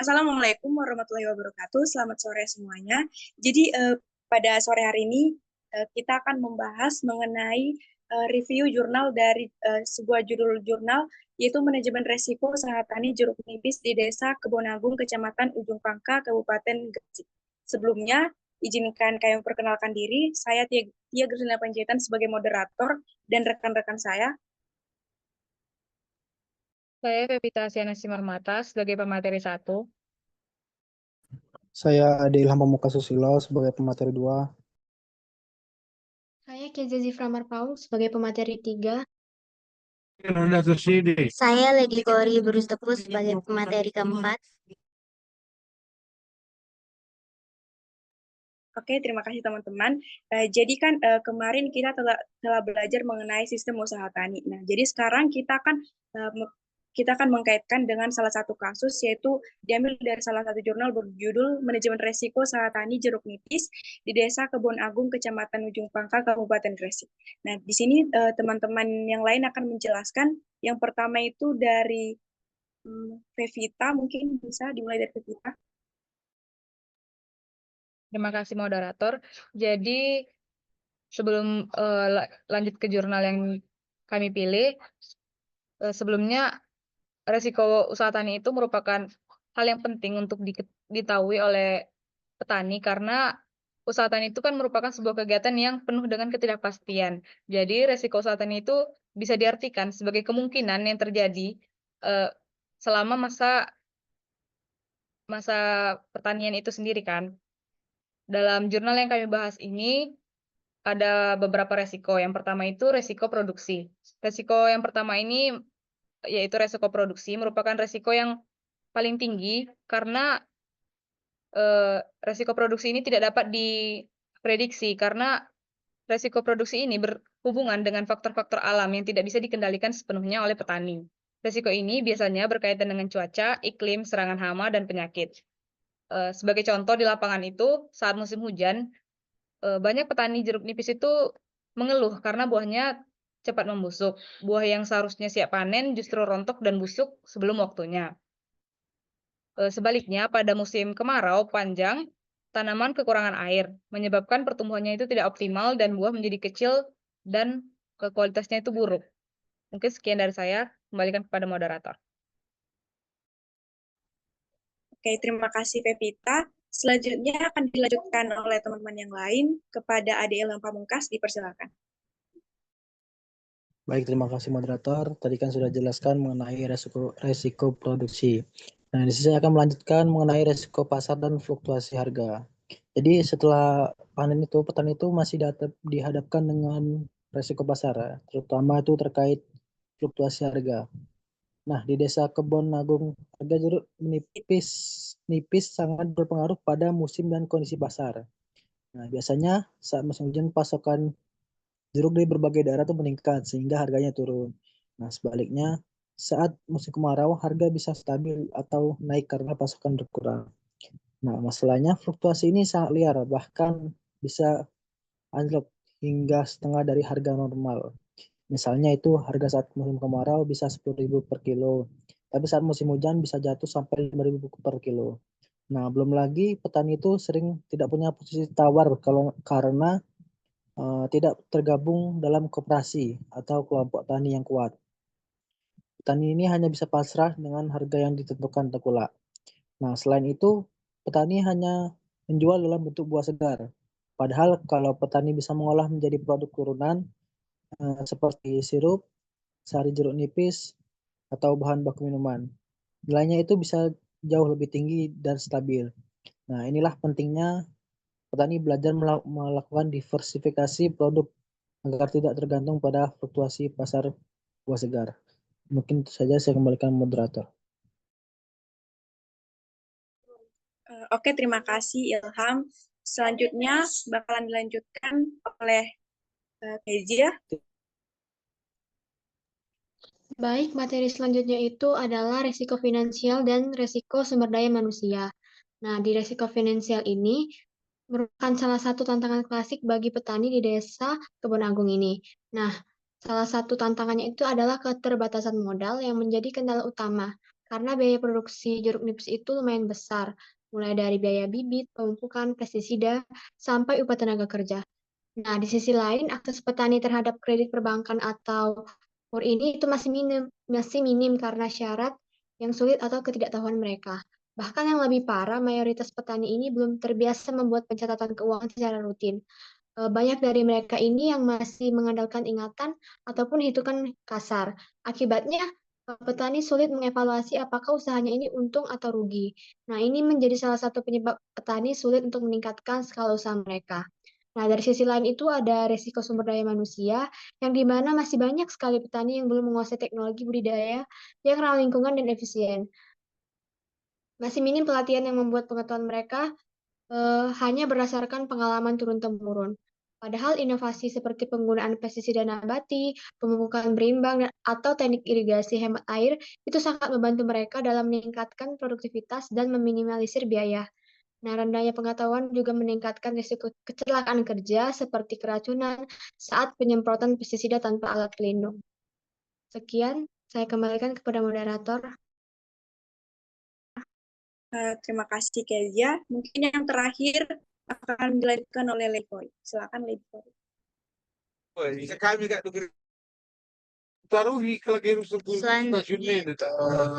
Assalamualaikum warahmatullahi wabarakatuh. Selamat sore semuanya. Jadi pada sore hari ini kita akan membahas mengenai review jurnal dari sebuah judul jurnal yaitu Manajemen Resiko Usaha Tani Jeruk Nipis di Desa Kebonagung, Kecamatan Ujung Pangka, Kabupaten Gresik. Sebelumnya, izinkan kami memperkenalkan diri. Saya Tia Gersina Panjaitan sebagai moderator dan rekan-rekan saya. Saya Pevita Asiana Simarmata sebagai pemateri 1. Saya Ade Ilham Pamuka Susilo sebagai pemateri 2. Saya Keza Zifra Marpaung sebagai pemateri 3. Saya Legi Kori Berustepus sebagai pemateri keempat. Oke, terima kasih teman-teman. Jadi kan kemarin kita telah belajar mengenai sistem usaha tani. Nah, jadi sekarang kita akan mengkaitkan dengan salah satu kasus, yaitu diambil dari salah satu jurnal berjudul Manajemen Resiko Usaha Tani Jeruk Nipis di Desa Kebon Agung, Kecamatan Ujung Pangkal, Kabupaten Gresik. Nah, di sini teman-teman yang lain akan menjelaskan. Yang pertama itu dari Pevita, mungkin bisa dimulai dari Pevita. Terima kasih moderator. Jadi sebelum lanjut ke jurnal yang kami pilih, sebelumnya resiko usaha tani itu merupakan hal yang penting untuk diketahui oleh petani karena usaha tani itu kan merupakan sebuah kegiatan yang penuh dengan ketidakpastian. Jadi resiko usaha tani itu bisa diartikan sebagai kemungkinan yang terjadi selama masa pertanian itu sendiri kan. Dalam jurnal yang kami bahas ini ada beberapa resiko. Yang pertama itu resiko produksi. Resiko yang pertama ini yaitu resiko produksi merupakan resiko yang paling tinggi karena resiko produksi ini tidak dapat diprediksi karena resiko produksi ini berhubungan dengan faktor-faktor alam yang tidak bisa dikendalikan sepenuhnya oleh petani. Resiko ini biasanya berkaitan dengan cuaca, iklim, serangan hama, dan penyakit. Sebagai contoh di lapangan itu, saat musim hujan, banyak petani jeruk nipis itu mengeluh karena buahnya cepat membusuk. Buah yang seharusnya siap panen justru rontok dan busuk sebelum waktunya. Sebaliknya, pada musim kemarau panjang, tanaman kekurangan air, menyebabkan pertumbuhannya itu tidak optimal dan buah menjadi kecil dan kualitasnya itu buruk. Mungkin sekian dari saya, kembalikan kepada moderator. Oke, terima kasih Pevita. Selanjutnya akan dilanjutkan oleh teman-teman yang lain kepada Ade Ilham Pamungkas, dipersilakan. Baik, terima kasih moderator. Tadi kan sudah jelaskan mengenai resiko produksi. Nah, di sini saya akan melanjutkan mengenai resiko pasar dan fluktuasi harga. Jadi setelah panen itu, petani itu masih dihadapkan dengan resiko pasar, terutama itu terkait fluktuasi harga. Nah, di Desa Kebon Agung, harga jeruk nipis sangat berpengaruh pada musim dan kondisi pasar. Nah, biasanya saat musim hujan pasokan jeruk di berbagai daerah itu meningkat sehingga harganya turun. Nah, sebaliknya saat musim kemarau harga bisa stabil atau naik karena pasokan berkurang. Nah, masalahnya fluktuasi ini sangat liar, bahkan bisa anjlok hingga setengah dari harga normal. Misalnya itu harga saat musim kemarau bisa 10.000 per kilo, tapi saat musim hujan bisa jatuh sampai 5.000 per kilo. Nah, belum lagi petani itu sering tidak punya posisi tawar karena tidak tergabung dalam koperasi atau kelompok tani yang kuat. Petani ini hanya bisa pasrah dengan harga yang ditentukan tengkulak. Nah, selain itu, petani hanya menjual dalam bentuk buah segar. Padahal kalau petani bisa mengolah menjadi produk turunan seperti sirup, sari jeruk nipis, atau bahan baku minuman, nilainya itu bisa jauh lebih tinggi dan stabil. Nah, inilah pentingnya petani belajar melakukan diversifikasi produk agar tidak tergantung pada fluktuasi pasar buah segar. Mungkin itu saja, saya kembalikan moderator. Oke, terima kasih Ilham. Selanjutnya bakalan dilanjutkan oleh Kezia. Baik, materi selanjutnya itu adalah resiko finansial dan resiko sumber daya manusia. Nah, di resiko finansial ini merupakan salah satu tantangan klasik bagi petani di Desa Kebon Agung ini. Nah, salah satu tantangannya itu adalah keterbatasan modal yang menjadi kendala utama. karena biaya produksi jeruk nipis itu lumayan besar, mulai dari biaya bibit, pemupukan, pestisida, sampai upah tenaga kerja. Nah, di sisi lain, akses petani terhadap kredit perbankan atau KUR ini itu masih minim karena syarat yang sulit atau ketidaktahuan mereka. Bahkan yang lebih parah, mayoritas petani ini belum terbiasa membuat pencatatan keuangan secara rutin. Banyak dari mereka ini yang masih mengandalkan ingatan ataupun hitungan kasar. Akibatnya, petani sulit mengevaluasi apakah usahanya ini untung atau rugi. Nah, ini menjadi salah satu penyebab petani sulit untuk meningkatkan skala usaha mereka. Nah, dari sisi lain itu ada resiko sumber daya manusia, yang di mana masih banyak sekali petani yang belum menguasai teknologi budidaya yang ramah lingkungan dan efisien. Masih minim pelatihan yang membuat pengetahuan mereka hanya berdasarkan pengalaman turun-temurun. Padahal inovasi seperti penggunaan pestisida nabati, pemupukan berimbang, atau teknik irigasi hemat air itu sangat membantu mereka dalam meningkatkan produktivitas dan meminimalisir biaya. Nah, rendahnya pengetahuan juga meningkatkan risiko kecelakaan kerja seperti keracunan saat penyemprotan pestisida tanpa alat pelindung. Sekian, saya kembalikan kepada moderator. Terima kasih Kezia. Mungkin yang terakhir akan dilanjutkan oleh Levoy. Silakan Levoy. Selanjutnya itu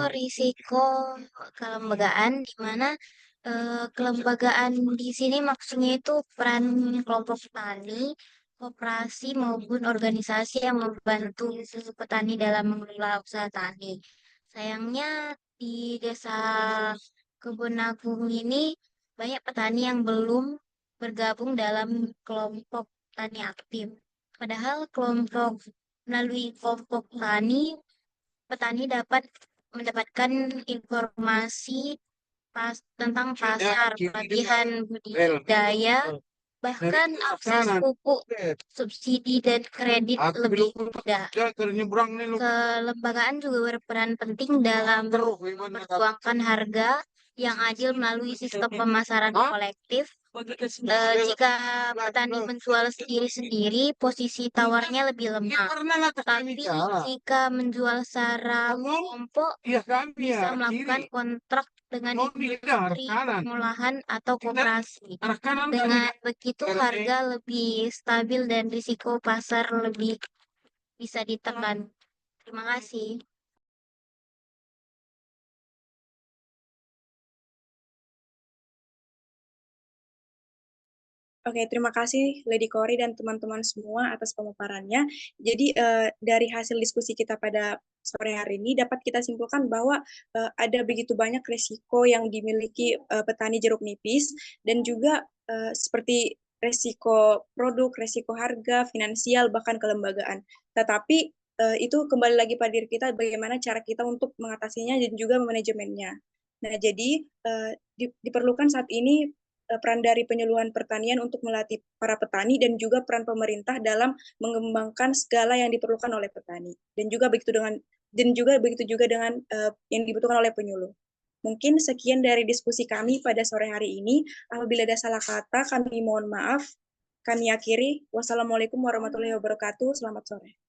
risiko kelembagaan, di mana kelembagaan di sini maksudnya itu peran kelompok petani, koperasi maupun organisasi yang membantu petani dalam mengelola usaha tani. Sayangnya di Desa Kebun Agung ini banyak petani yang belum bergabung dalam kelompok tani aktif. Padahal melalui kelompok petani dapat mendapatkan informasi tentang pasar, pelatihan budidaya, bahkan akses pupuk, subsidi, dan kredit lebih mudah. Kelembagaan juga berperan penting dalam memperjuangkan harga yang adil melalui sistem pemasaran kolektif. Jika petani menjual sendiri-sendiri, posisi tawarnya lebih lemah. Tapi jika menjual secara kelompok, bisa melakukan kontrak dengan industri pengolahan atau koperasi. Dengan begitu, harga lebih stabil dan risiko pasar lebih bisa ditekan. Terima kasih. Oke, terima kasih Lady Cory dan teman-teman semua atas pemaparannya. Jadi dari hasil diskusi kita pada sore hari ini dapat kita simpulkan bahwa ada begitu banyak risiko yang dimiliki petani jeruk nipis dan juga seperti risiko produk, risiko harga, finansial, bahkan kelembagaan. Tetapi itu kembali lagi pada diri kita bagaimana cara kita untuk mengatasinya dan juga manajemennya. Nah, jadi diperlukan saat ini peran dari penyuluhan pertanian untuk melatih para petani dan juga peran pemerintah dalam mengembangkan segala yang diperlukan oleh petani dan juga begitu juga dengan yang dibutuhkan oleh penyuluh. Mungkin sekian dari diskusi kami pada sore hari ini. Apabila ada salah kata, kami mohon maaf. Kami akhiri. Wassalamualaikum warahmatullahi wabarakatuh. Selamat sore.